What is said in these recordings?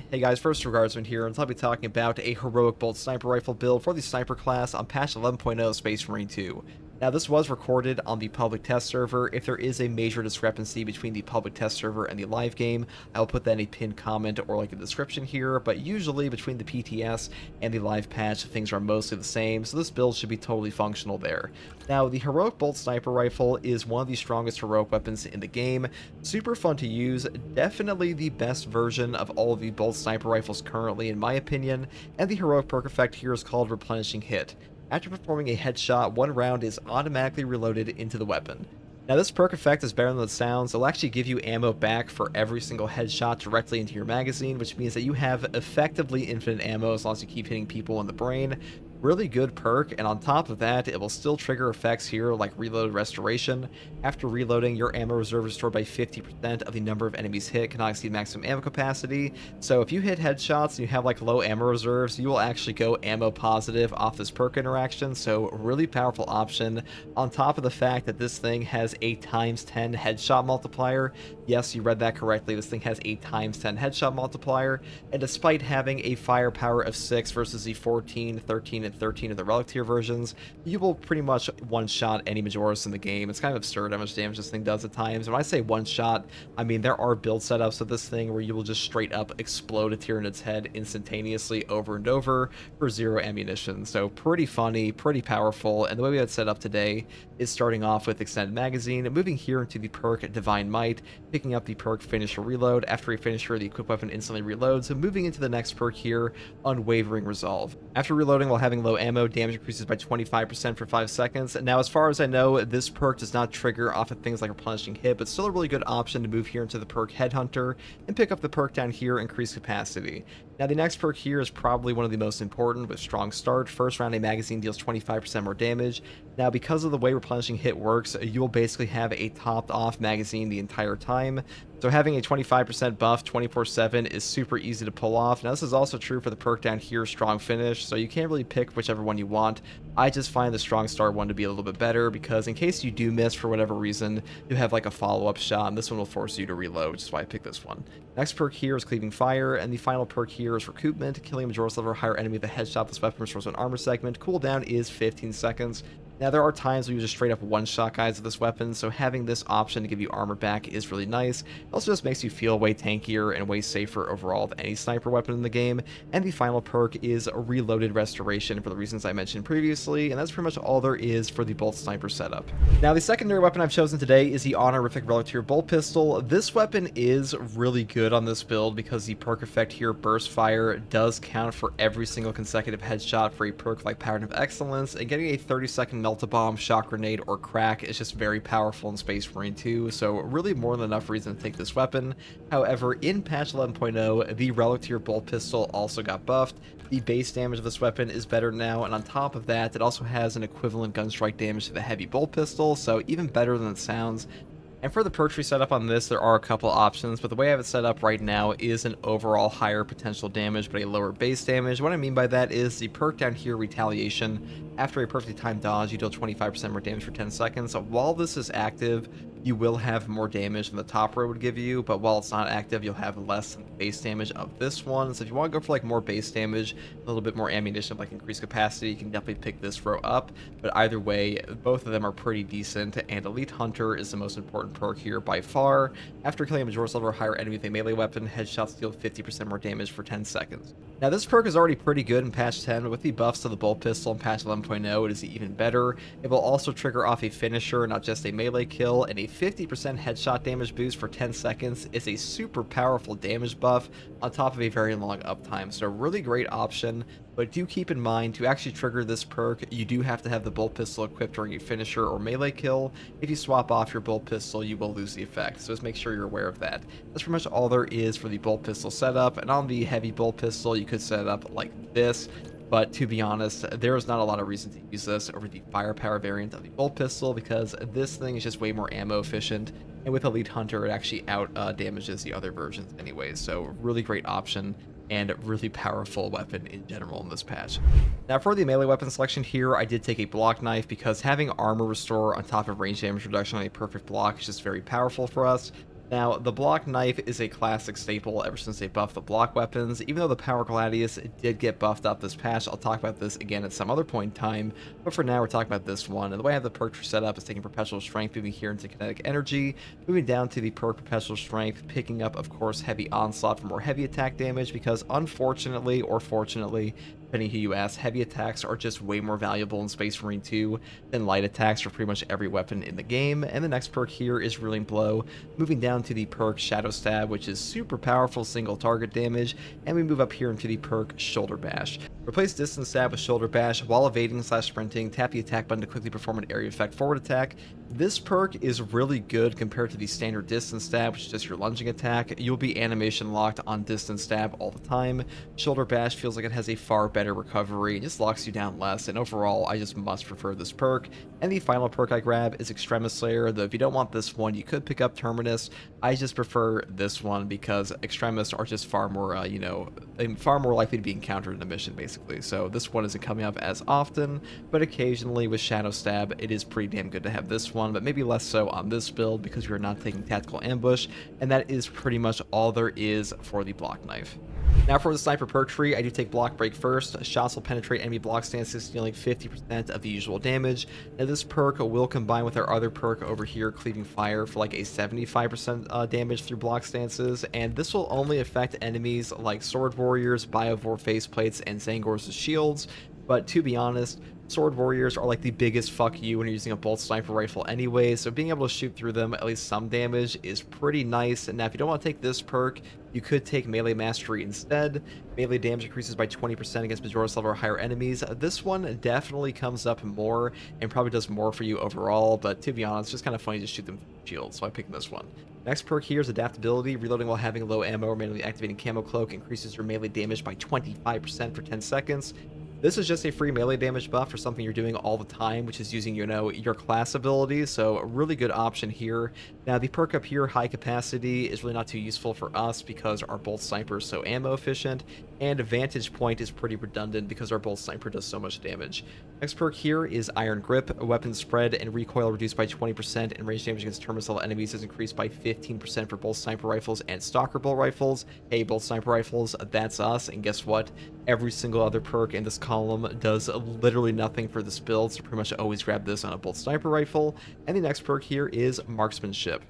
Hey guys, first regardsman here, and I'll be talking about a heroic bolt sniper rifle build for the sniper class on patch 11.0 Space Marine 2. Now this was recorded on the public test server. If there is a major discrepancy between the public test server and the live game, I'll put that in a pinned comment or like a description here, but usually between the PTS and the live patch, things are mostly the same, so this build should be totally functional there. Now, the heroic bolt sniper rifle is one of the strongest heroic weapons in the game. Super fun to use, definitely the best version of all of the bolt sniper rifles currently in my opinion, and the heroic perk effect here is called Replenishing Hit. After performing a headshot, one round is automatically reloaded into the weapon. Now this perk effect is better than it sounds. It'll actually give you ammo back for every single headshot directly into your magazine, which means that you have effectively infinite ammo as long as you keep hitting people in the brain. Really good perk, and on top of that, it will still trigger effects here like reload restoration. After reloading, your ammo reserve is restored by 50% of the number of enemies hit, cannot exceed maximum ammo capacity. So if you hit headshots and you have like low ammo reserves, you will actually go ammo positive off this perk interaction, so really powerful option. On top of the fact that this thing has a ×10 headshot multiplier. Yes, you read that correctly, this thing has a ×10 headshot multiplier, and despite having a firepower of 6 versus the 14, 13, and 13 of the relic tier versions, you will pretty much one-shot any Majoris in the game. It's kind of absurd how much damage this thing does at times. When I say one-shot, I mean there are build setups of this thing where you will just straight up explode a Tyranid's head instantaneously over and over for 0 ammunition. So pretty funny, pretty powerful, and the way we had it set up today is starting off with Extended Magazine, moving here into the perk Divine Might, picking up the perk Finisher Reload. After a finisher, the equipped weapon instantly reloads, so moving into the next perk here, Unwavering Resolve. After reloading while having low ammo, damage increases by 25% for 5 seconds. Now, as far as I know, this perk does not trigger off of things like Replenishing Hit, but still a really good option to move here into the perk Headhunter and pick up the perk down here, Increase Capacity. Now, the next perk here is probably one of the most important with Strong Start. First round, a magazine deals 25% more damage. Now, because of the way Replenishing Hit works, you will basically have a topped off magazine the entire time. So having a 25% buff 24/7 is super easy to pull off. Now this is also true for the perk down here, Strong Finish, so you can't really pick whichever one you want. I just find the Strong Start one to be a little bit better because in case you do miss for whatever reason, you have like a follow-up shot, and this one will force you to reload, which is why I picked this one. Next perk here is Cleaving Fire, and the final perk here is Recoupment. Killing a Majoris level or higher enemy with a headshot, this weapon restores an armor segment. Cooldown is 15 seconds. Now, there are times where you just straight up one-shot guys with this weapon, so having this option to give you armor back is really nice. It also just makes you feel way tankier and way safer overall than any sniper weapon in the game. And the final perk is Reloaded Restoration for the reasons I mentioned previously, and that's pretty much all there is for the Bolt Sniper setup. Now, the secondary weapon I've chosen today is the Honorific Relic Tier Bolt Pistol. This weapon is really good on this build because the perk effect here, Burst Fire, does count for every single consecutive headshot for a perk like Pattern of Excellence, and getting a 30-second Melt-A-Bomb, Shock Grenade, or Crack is just very powerful in Space Marine 2, so really more than enough reason to take this weapon. However, in patch 11.0, the Relic Tier Bolt Pistol also got buffed. The base damage of this weapon is better now, and on top of that, it also has an equivalent gunstrike damage to the Heavy Bolt Pistol, so even better than it sounds. And for the perk tree setup on this, there are a couple options, but the way I have it set up right now is an overall higher potential damage, but a lower base damage. What I mean by that is the perk down here, Retaliation. After a perfectly timed dodge, you deal 25% more damage for 10 seconds. So while this is active, you will have more damage than the top row would give you, but while it's not active, you'll have less than the base damage of this one. So if you want to go for like more base damage, a little bit more ammunition, like increased capacity, you can definitely pick this row up. But either way, both of them are pretty decent, and Elite Hunter is the most important perk here by far. After killing a Majoris level or higher enemy with a melee weapon, headshots deal 50% more damage for 10 seconds. Now this perk is already pretty good in patch 10, but with the buffs to the Bolt Pistol in patch 11.0, it is even better. It will also trigger off a finisher, not just a melee kill, and a 50% headshot damage boost for 10 seconds is a super powerful damage buff on top of a very long uptime, so really great option. But do keep in mind, to actually trigger this perk, you do have to have the Bolt Pistol equipped during a finisher or melee kill. If you swap off your Bolt Pistol, you will lose the effect, so just make sure you're aware of that. That's pretty much all there is for the Bolt Pistol setup, and on the Heavy Bolt Pistol, you could set it up like this. But to be honest, there is not a lot of reason to use this over the firepower variant of the Bolt Pistol because this thing is just way more ammo efficient, and with Elite Hunter, it actually out damages the other versions anyways, so really great option and really powerful weapon in general in this patch. Now for the melee weapon selection here, I did take a block knife because having armor restore on top of range damage reduction on a perfect block is just very powerful for us. Now, the block knife is a classic staple ever since they buffed the block weapons. Even though the power gladius did get buffed up this patch, I'll talk about this again at some other point in time. But for now, we're talking about this one. And the way I have the perk tree set up is taking perpetual strength, moving here into kinetic energy, moving down to the perk perpetual strength, picking up, of course, heavy onslaught for more heavy attack damage. Because unfortunately, or fortunately, depending who you ask, heavy attacks are just way more valuable in Space Marine 2 than light attacks for pretty much every weapon in the game. And the next perk here is Reeling Blow, moving down to the perk Shadow Stab, which is super powerful single target damage, and we move up here into the perk Shoulder Bash. Replace Distance Stab with Shoulder Bash while evading / sprinting, tap the attack button to quickly perform an area effect forward attack. This perk is really good compared to the standard Distance Stab, which is just your lunging attack. You'll be animation locked on Distance Stab all the time. Shoulder Bash feels like it has a far better recovery, it just locks you down less, and overall I just much prefer this perk. And the final perk I grab is Extremis Slayer, though if you don't want this one, you could pick up Terminus. I just prefer this one because Extremis are just far more, far more likely to be encountered in a mission, basically. So this one isn't coming up as often, but occasionally with Shadow Stab, it is pretty damn good to have this one, but maybe less so on this build because we are not taking Tactical Ambush, and that is pretty much all there is for the block knife. Now for the sniper perk tree, I do take block break first. Shots will penetrate enemy block stances, dealing 50% of the usual damage. Now this perk will combine with our other perk over here, cleaving fire, for like a 75% damage through block stances, and this will only affect enemies like sword warriors, biovore faceplates, and Zangor's shields. But to be honest, sword warriors are like the biggest fuck you when you're using a bolt sniper rifle anyway, so being able to shoot through them at least some damage is pretty nice. And now if you don't want to take this perk, you could take melee mastery instead. Melee damage increases by 20% against Majora's level or higher enemies. This one definitely comes up more and probably does more for you overall, but to be honest, it's just kind of funny to shoot them with shields, so I picked this one. Next perk here is Adaptability. Reloading while having low ammo or manually activating Camo Cloak increases your melee damage by 25% for 10 seconds. This is just a free melee damage buff for something you're doing all the time, which is using, your class abilities, so a really good option here. Now, the perk up here, High Capacity, is really not too useful for us because our Bolt Sniper is so ammo efficient, and Vantage Point is pretty redundant because our Bolt Sniper does so much damage. Next perk here is Iron Grip. Weapon spread and recoil reduced by 20%, and range damage against Terminus level enemies is increased by 15% for both Sniper Rifles and Stalker Bolt Rifles. Hey, both Sniper Rifles, that's us, and guess what? Every single other perk in this column does literally nothing for this build, so pretty much always grab this on a Bolt Sniper Rifle. And the next perk here is Marksmanship.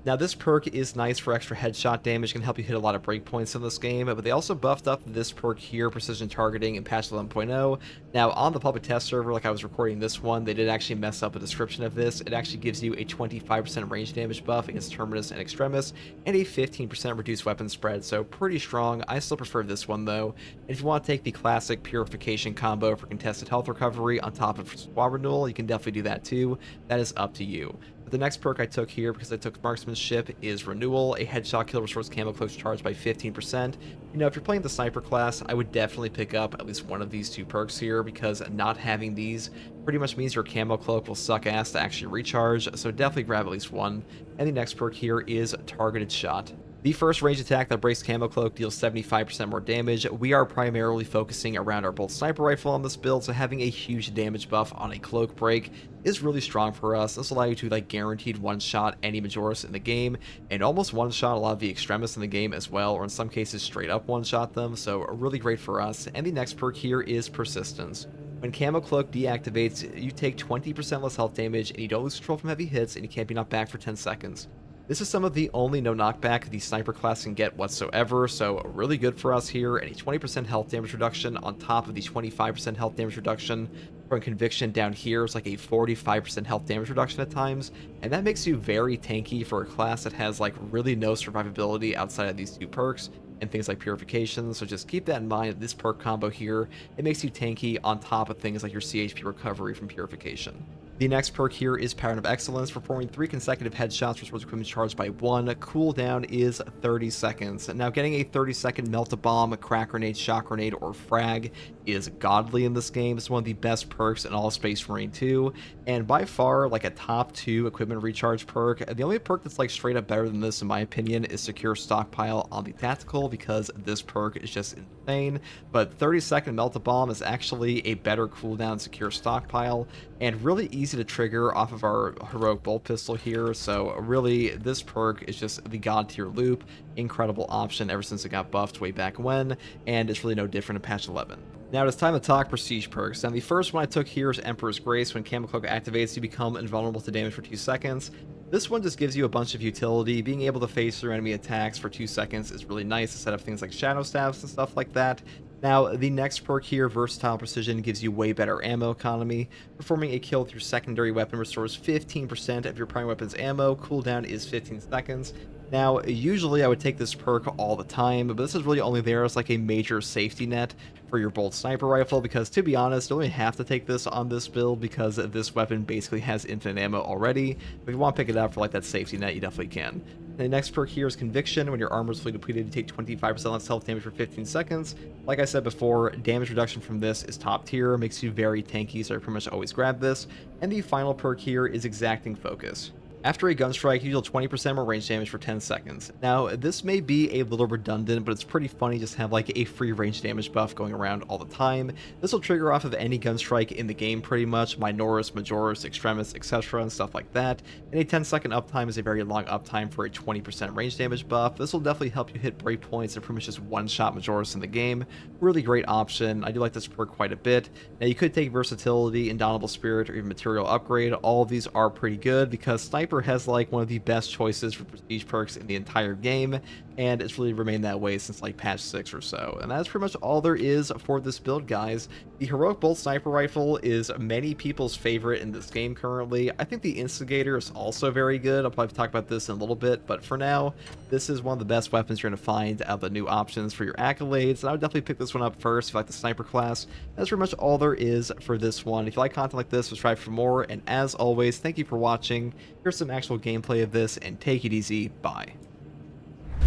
Now this perk is nice for extra headshot damage, can help you hit a lot of breakpoints in this game, but they also buffed up this perk here, Precision Targeting, in patch 11.0. Now on the public test server, like I was recording this one, they did actually mess up the description of this. It actually gives you a 25% range damage buff against Terminus and Extremis, and a 15% reduced weapon spread, so pretty strong. I still prefer this one though. And if you want to take the classic Purification combo for contested health recovery on top of Squad Renewal, you can definitely do that too. That is up to you. The next perk I took here, because I took Marksmanship, is Renewal. A headshot kill restores Camo Cloak's charge by 15%. If you're playing the Sniper class, I would definitely pick up at least one of these two perks here, because not having these pretty much means your Camo Cloak will suck ass to actually recharge, so definitely grab at least one. And the next perk here is Targeted Shot. The first range attack that breaks Camo Cloak deals 75% more damage. We are primarily focusing around our Bolt Sniper Rifle on this build, so having a huge damage buff on a Cloak break is really strong for us. This will allow you to guaranteed one-shot any Majoris in the game, and almost one-shot a lot of the Extremis in the game as well, or in some cases straight up one-shot them, so really great for us. And the next perk here is Persistence. When Camo Cloak deactivates, you take 20% less health damage, and you don't lose control from heavy hits, and you can't be knocked back for 10 seconds. This is some of the only no knockback the Sniper class can get whatsoever, so really good for us here, and a 20% health damage reduction on top of the 25% health damage reduction from Conviction down here is like a 45% health damage reduction at times, and that makes you very tanky for a class that has really no survivability outside of these two perks and things like Purification, so just keep that in mind. This perk combo here, it makes you tanky on top of things like your CHP recovery from Purification. The next perk here is Pattern of Excellence. Performing 3 consecutive headshots restores equipment charged by 1. Cooldown is 30 seconds. Now, getting a 30-second Melt-A-Bomb, Crack Grenade, Shock Grenade, or Frag is godly in this game. It's one of the best perks in all of Space Marine 2, and by far, a top 2 equipment recharge perk. The only perk that's straight up better than this, in my opinion, is Secure Stockpile on the Tactical, because this perk is just insane. But 30-second Melt-A-Bomb is actually a better cooldown Secure Stockpile, and really easy easy to trigger off of our heroic bolt pistol here. So really, this perk is just the god tier loop. Incredible option ever since it got buffed way back when, and it's really no different in patch 11. Now it is time to talk prestige perks. Now the first one I took here is Emperor's Grace. When Camo Cloak activates, you become invulnerable to damage for 2 seconds. This one just gives you a bunch of utility. Being able to face through enemy attacks for 2 seconds is really nice to set up things like Shadow Staffs and stuff like that. Now, the next perk here, Versatile Precision, gives you way better ammo economy. Performing a kill with your secondary weapon restores 15% of your primary weapon's ammo. Cooldown is 15 seconds. Now, usually I would take this perk all the time, but this is really only there as like a major safety net for your Bolt Sniper Rifle, because to be honest, you only have to take this on this build because this weapon basically has infinite ammo already. But if you want to pick it up for like that safety net, you definitely can. The next perk here is Conviction. When your armor is fully depleted, you take 25% less health damage for 15 seconds. Like I said before, damage reduction from this is top tier, makes you very tanky, so I pretty much always grab this. And the final perk here is Exacting Focus. After a gun strike, you deal 20% more range damage for 10 seconds. Now, this may be a little redundant, but it's pretty funny just to have like a free range damage buff going around all the time. This will trigger off of any gun strike in the game pretty much, Minoris, Majoris, Extremis, etc. and stuff like that. And a 10-second uptime is a very long uptime for a 20% range damage buff. This will definitely help you hit breakpoints and pretty much just one-shot Majoris in the game. Really great option. I do like this perk quite a bit. Now, you could take Versatility, Indomitable Spirit, or even Material Upgrade. All of these are pretty good because Sniper has like one of the best choices for prestige perks in the entire game, and it's really remained that way since like patch 6 or so. And that's pretty much all there is for this build, guys. The Heroic Bolt Sniper Rifle is many people's favorite in this game currently. I think the Instigator is also very good. I'll probably talk about this in a little bit, but for now, this is one of the best weapons you're going to find out of the new options for your accolades, and I would definitely pick this one up first if you like the sniper class. That's pretty much all there is for this one. If you like content like this, subscribe for more, and as always, thank you for watching. Here's some actual gameplay of this, and take it easy. Bye.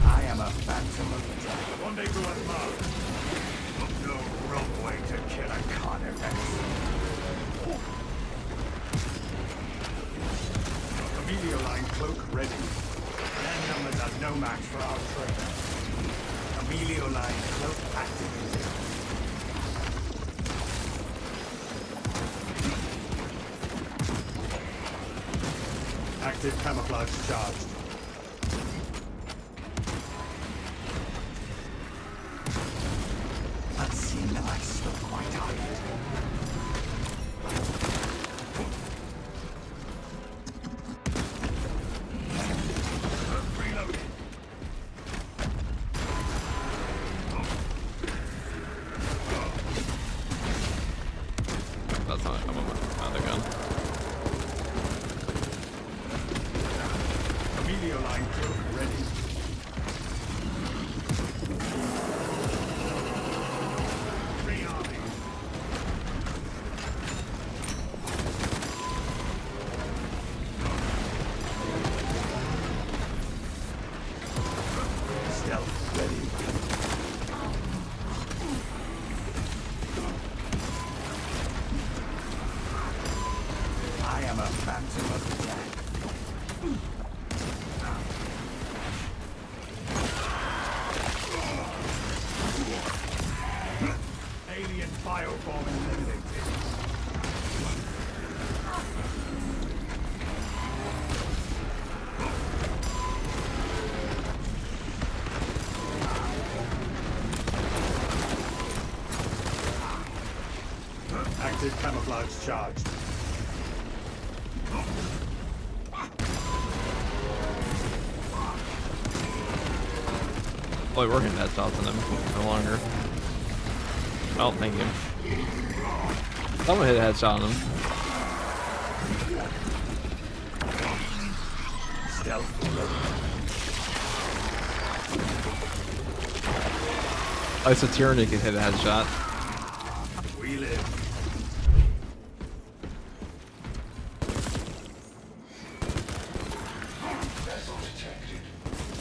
I am a phantom of the dead. One day to unmark. No wrong way to kill a carnivore. Amelia line cloak ready. Their numbers are no match for our trainer. Amelia line cloak activated. Active camouflage charged. Unseen ice still quite hard. Reloading. That's not. I'm on the gun. Amelia line cloak ready. Rearming. Stealth ready. I am a phantom of the dead. Alien bioform eliminated. Active camouflage charged. Oh, we're hitting headshots on him no longer. Oh, thank you. Someone hit a headshot on him. Stealth. Oh, it's a Tyranny can hit a headshot. We live. Vessel detected.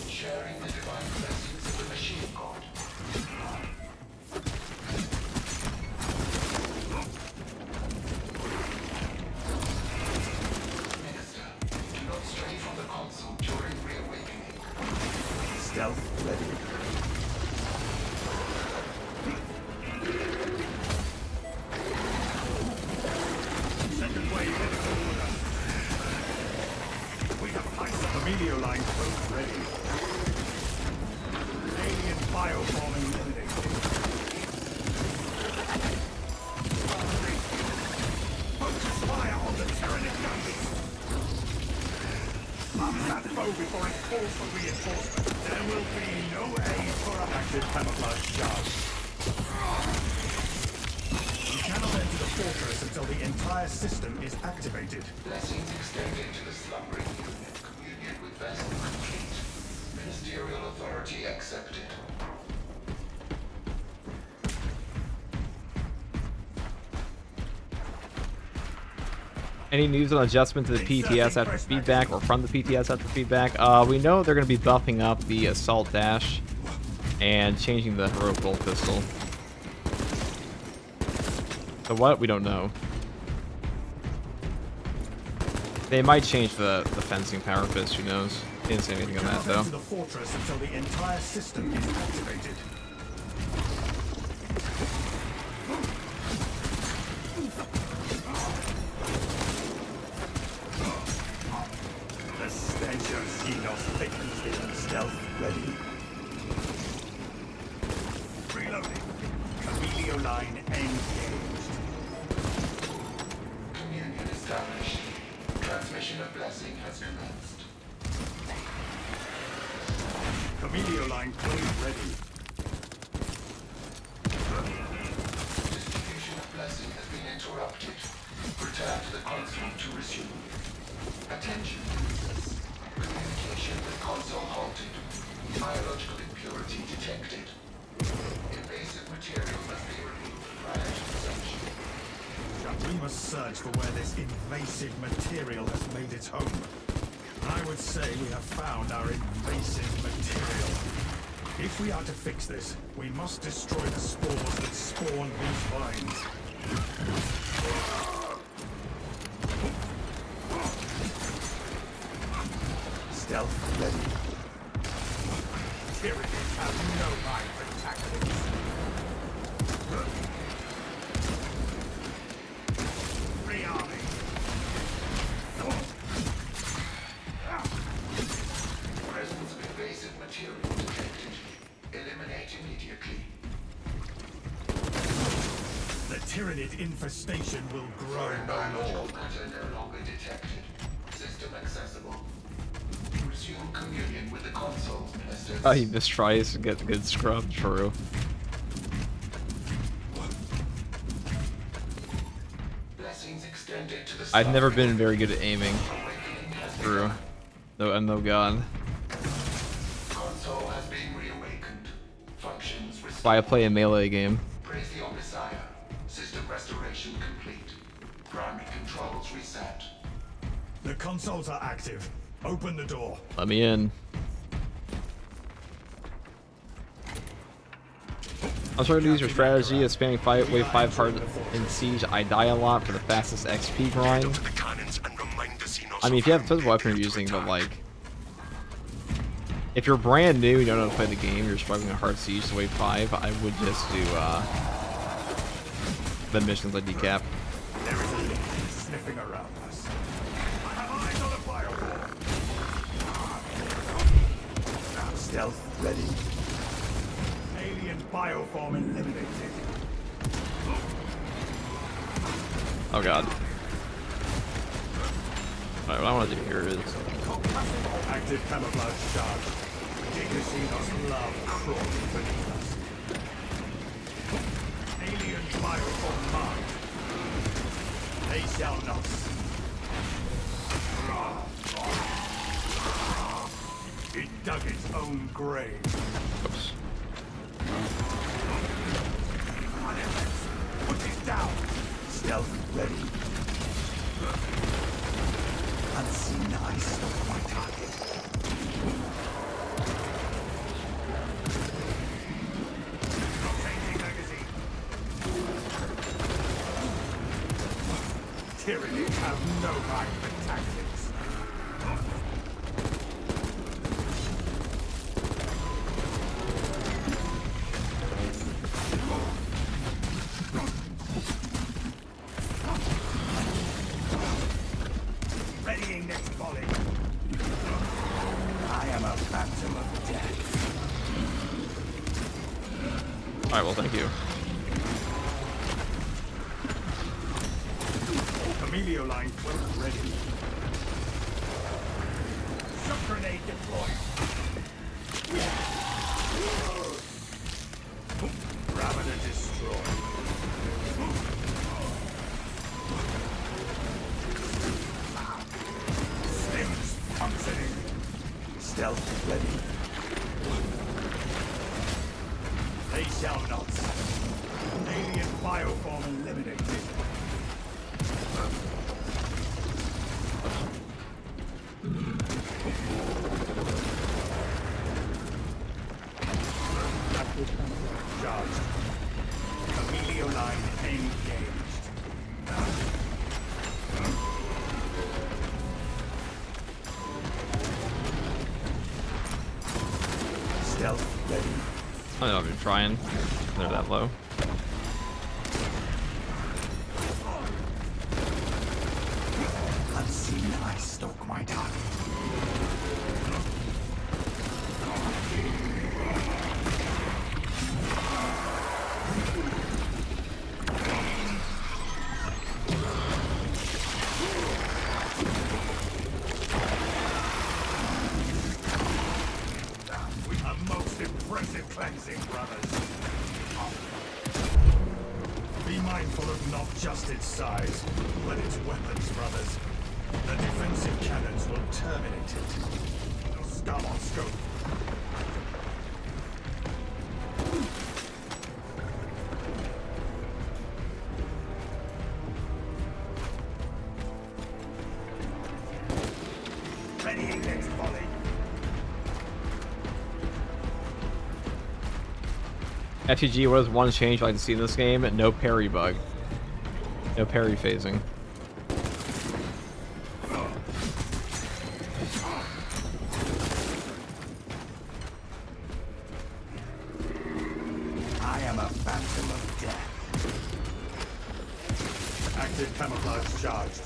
Sharing the divine blessings of the machine god. Minister, do not stray from the console during reawakening. Stealth ready. before it calls for reinforcement. There will be no aid for an active camouflage charge. You cannot enter the fortress until the entire system is activated. Blessings extended to the slumbering unit. Communion with vessel complete. Ministerial authority accepted. Any news on adjustment to the PTS after feedback or from the PTS after feedback? We know they're going to be buffing up the assault dash and changing the heroic bolt pistol. So what? We don't know. They might change the fencing power fist. Who knows? He didn't say anything on that though. Enter the fortress until the entire system is activated. The stench of Xenos thickens the stealth ready. Reloading. Camilio line engaged. Communion established. Transmission of blessing has commenced. Camilio line closed ready. Distribution of blessing has been interrupted. Return to the console to resume. Attention users. Communication with console halted. Biological impurity detected. Invasive material must be removed prior to resumption. We must search for where this invasive material has made its home. I would say we have found our invasive material. If we are to fix this, we must destroy the spores that spawn these vines. Stealth ready. Tyranids have no mind for tactics. Rearming. Presence of invasive material detected. Eliminate immediately. The Tyranid infestation will grow Foreign no biological more. matter no longer detected. System accessible. Resume communion with the console's ministers. Oh, he mistries to get the good scrub. True. Blessings extended to the I've never slumbering been very good at aiming. awakening has True. begun. No, I'm no god. Console has been reawakened. Functions restored. Why I play a melee game. Praise the Messiah. System restoration complete. Primary controls reset. The consoles are active. Open the door. Let me in. I'm trying to use your strategy of spamming wave 5 hard in Siege. I die a lot for the fastest XP grind. I mean, if you have tons of weapon you're using, but like, if you're brand new, you don't know how to play the game, you're struggling a hard Siege to wave 5, I would just do the missions like decap. There is a leak sniffing around us. I have eyes on a firewall. Stealth ready. Alien bioform eliminated. Oh god. Alright, what I want to do here is... Active camouflage charge. Xenos love crawling beneath us. Alien bioform marked. They shall not. It dug its own grave. Oops. Put it down. Stealth ready. Unseen ice over my target. Changing magazine. Tyrannies have no mind for tactics. Readying next volley. I am a phantom of death. Alright, well, thank you. Camilio line cloak ready. Shock grenade deployed. Ravener destroyed. Stims functioning. Stealth ready. They shall not. Alien bioform eliminated. Charged. Emilio line engaged. Stealth ready. I don't know if you're trying. They're that low. Unseen, I stalk my target. A most impressive cleansing, brothers. Be mindful of not just its size, but its weapons, brothers. The defensive cannons will terminate it. No scum on scope. Readying next volley. FTG, what is one change I like to see in this game? No parry bug. No parry phasing. I am a phantom of death. Active camouflage charged.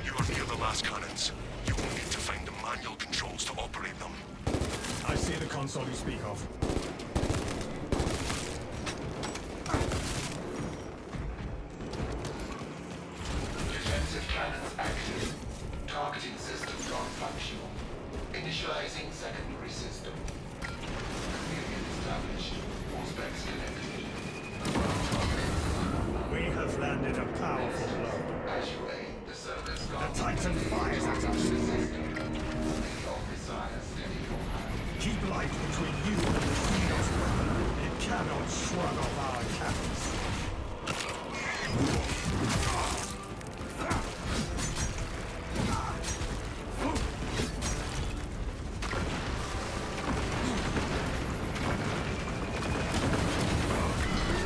You are near the last cannons. You will need to find the manual controls to operate them. I see the console you speak of. Defensive cannons active. Targeting system non-functional. Initializing secondary system. Communion established. All specs connected. We have landed a powerful blow. As you aim, the server's The gone. Titan fires at us. Keep light between you and the Xenos weapon. It cannot shrug off our cannons.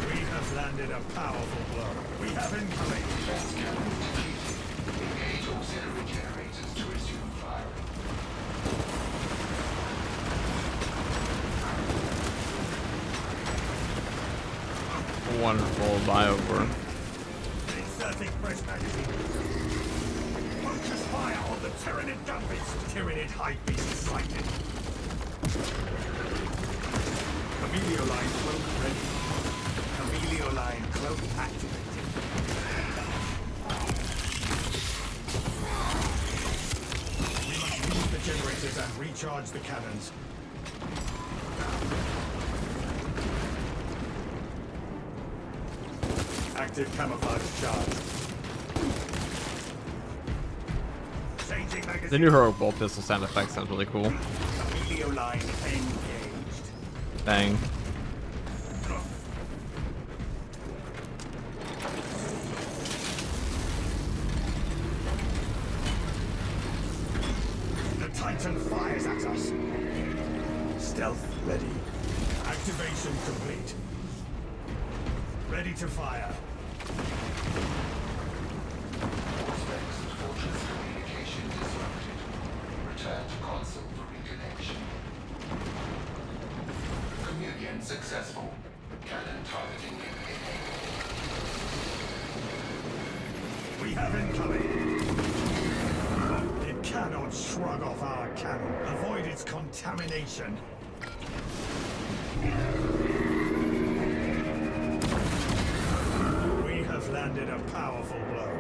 We have landed a powerful blow. We have incoming. Defense cannon depleted. Engage auxiliary generators to resume firing. Wonderful bioform. Inserting fresh magazine. Focus fire on the Tyranid gunbeast. Tyranid hide beast sighted. Emilio line cloak ready. Emilio line cloak activated. We must use the generators and recharge the cannons. Active camouflage charge. Changing magazine. The new heroic bolt pistol sound effect sounds really cool. Emilio line engaged. Bang. The Titan fires at us. Stealth ready. Activation complete. Ready to fire. Specs and fortress communication disrupted. Return to console for reconnection. Communion successful. Cannon targeting enabled. We have incoming. It cannot shrug off our cannon. Avoid its contamination. We have landed a powerful blow.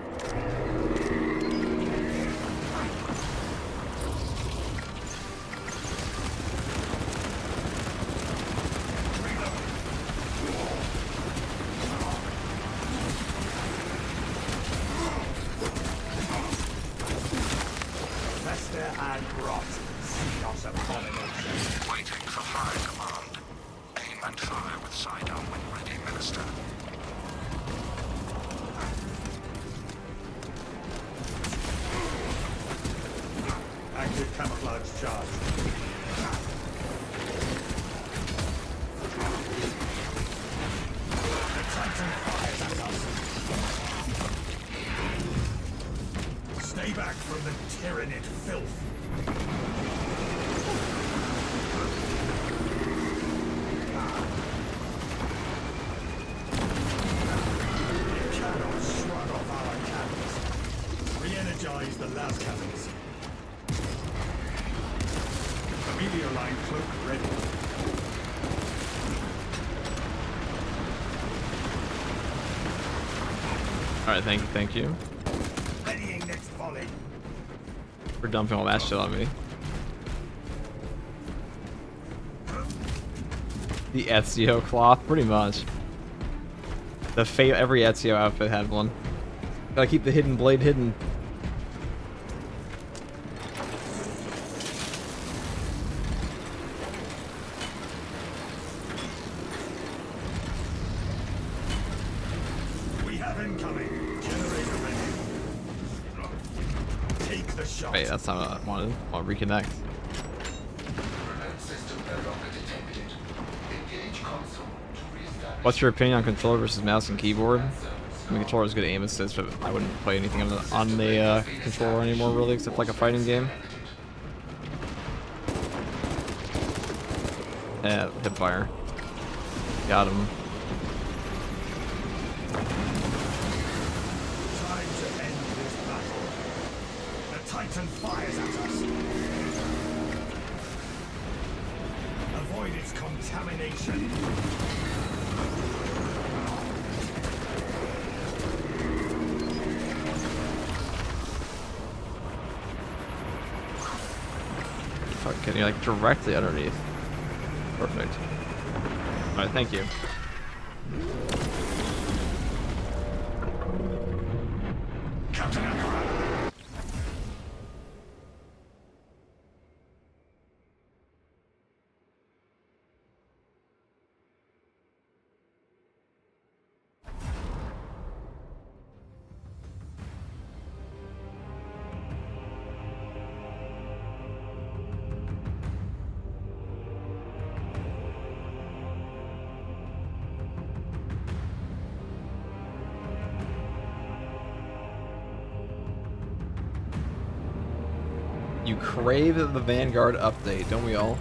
large charge. The Titan fires at us. Stay back from the Tyranid filth. You cannot shrug off our cannons. Re-energize the las cannons. The meteor line cloak ready. Alright, thank you. Readying next volley. For dumping all that shit on me. The Ezio cloth, pretty much. Every Ezio outfit had one. Gotta keep the hidden blade hidden. We have incoming. Generator ready. Take the shot. Wait, that's not what I wanted. I want to reconnect. Remote system no longer detected. Engage console to reestablish. What's your opinion on controller versus mouse and keyboard? I mean, controller is good aim assist, but I wouldn't play anything on the controller anymore, really, except like a fighting game. Yeah, hipfire. Got him. Time to end this battle. The Titan fires at us. Avoid its contamination. Fucking, you're like directly underneath. Perfect. Alright, thank you. Captain Emperor. You crave the Vanguard update, don't we all?